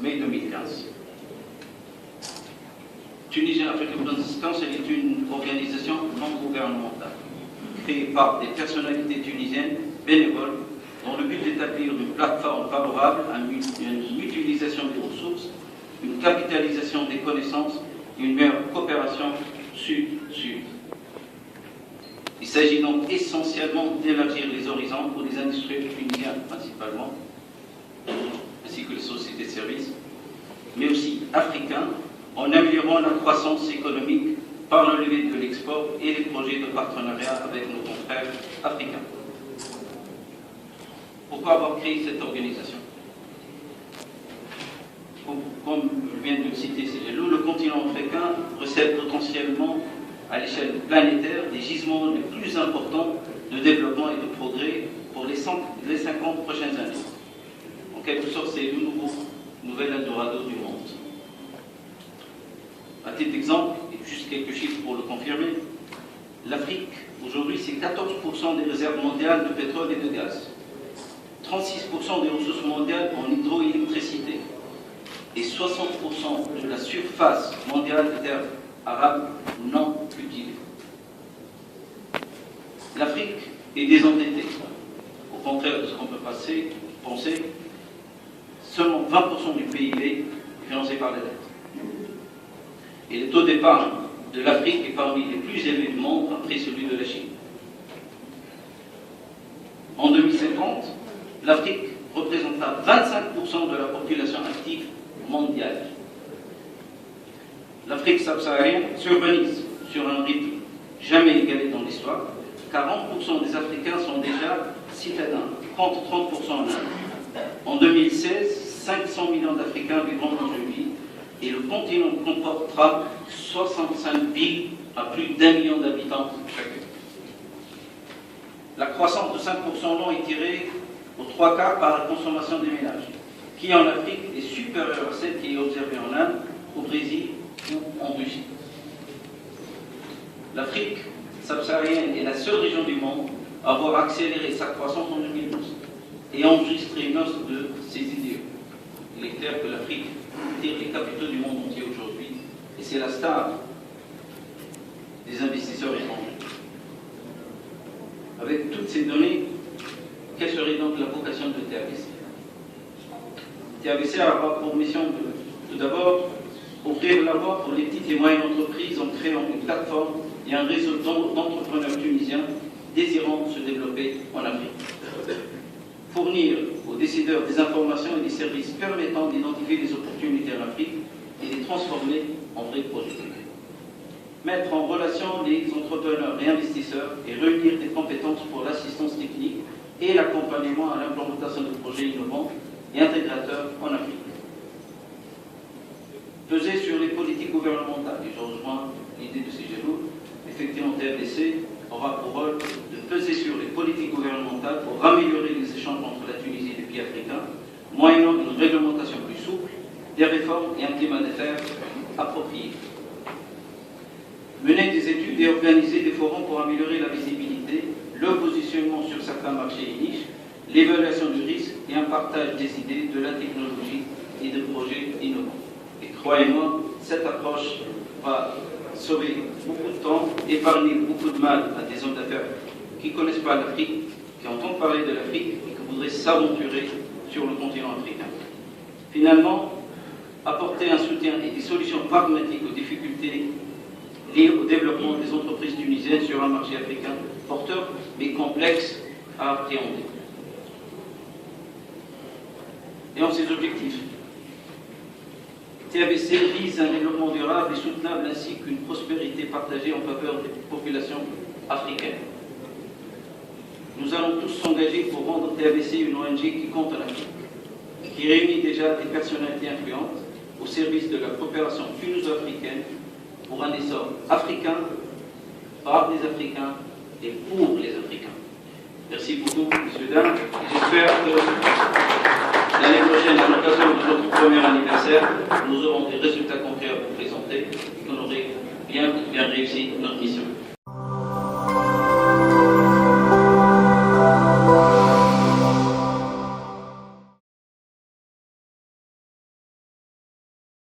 mai 2015. Tunisian African Business Council est une organisation non gouvernementale créée par des personnalités tunisiennes bénévoles dont le but d'établir une plateforme favorable à une mutualisation des ressources, une capitalisation des connaissances et une meilleure coopération sud-sud. Il s'agit donc essentiellement d'élargir les horizons pour les industriels tunisiens principalement, ainsi que les sociétés de services, mais aussi africains, en améliorant la croissance économique par le levier de l'export et les projets de partenariat avec nos confrères africains. Pourquoi avoir créé cette organisation? Comme vient de le citer Cégelou, le continent africain recèle potentiellement à l'échelle planétaire des gisements les plus importants de développement et de progrès pour les 50 prochaines années. En quelque sorte, c'est le nouvel Eldorado du monde. À titre d'exemple, et juste quelques chiffres pour le confirmer, l'Afrique, aujourd'hui, c'est 14% des réserves mondiales de pétrole et de gaz, 36% des ressources mondiales en hydroélectricité et 60% de la surface mondiale de terres arables non cultivées. L'Afrique est désendettée. Au contraire de ce qu'on peut penser, seulement 20% du PIB est financé par la dette. Et le taux d'épargne de l'Afrique est parmi les plus élevés du monde après celui de la Chine. En 2050, l'Afrique représentera 25% de la population active mondiale. L'Afrique subsaharienne s'urbanise sur un rythme jamais égalé dans l'histoire. 40% des Africains sont déjà citadins, contre 30% en Inde. En 2016, 500 millions d'Africains vivront dans une ville et le continent comportera 65 villes à plus d'1 million d'habitants chacune. La croissance de 5% l'an est tirée aux 3/4 par la consommation des ménages, qui en Afrique est supérieure à celle qui est observée en Inde, au Brésil ou en Russie. L'Afrique subsaharienne est la seule région du monde à avoir accéléré sa croissance en 2012 et enregistré une hausse de ses idéaux. Il est clair que l'Afrique tire les capitaux du monde entier aujourd'hui et c'est la star des investisseurs étrangers. Avec toutes ces données, quelle serait donc la vocation de TAVC? TAVC a pour mission de tout d'abord ouvrir la voie pour les petites et moyennes entreprises en créant une plateforme et un réseau d'entrepreneurs tunisiens désirant se développer en Afrique. Fournir aux décideurs des informations et des services permettant d'identifier les opportunités en Afrique et les transformer en vrais projets. Mettre en relation les entrepreneurs et investisseurs et réunir des compétences pour l'assistance technique et l'accompagnement à l'implémentation de projets innovants et intégrateurs en Afrique. Peser sur les politiques gouvernementales, et je rejoins l'idée de Cégelou, effectivement TAVC aura pour rôle de peser sur les politiques gouvernementales pour améliorer les échanges entre la Tunisie et les pays africains, moyennant une réglementation plus souple, des réformes et un climat d'affaires approprié. Mener des études et organiser des forums pour améliorer la visibilité, le positionnement sur certains marchés et niches, l'évaluation du risque et un partage des idées, de la technologie et de projets innovants. Et croyez-moi, cette approche va sauver beaucoup de temps, épargner beaucoup de mal à des hommes d'affaires qui ne connaissent pas l'Afrique, qui entendent parler de l'Afrique et qui voudraient s'aventurer sur le continent africain. Finalement, apporter un soutien et des solutions pragmatiques aux difficultés liées au développement des entreprises tunisiennes sur un marché africain porteur mais complexe à appréhender. Et en ses objectifs, TAVC vise un développement durable et soutenable ainsi qu'une prospérité partagée en faveur des populations africaines. Nous allons tous s'engager pour rendre TAVC une ONG qui compte en Afrique, qui réunit déjà des personnalités influentes au service de la coopération tunuso-africaine pour un essor africain, par les Africains et pour les Africains. Merci beaucoup, messieurs, dames. J'espère que l'année prochaine, à l'occasion de notre premier anniversaire, nous aurons des résultats concrets à vous présenter et qu'on aurait bien réussi notre mission.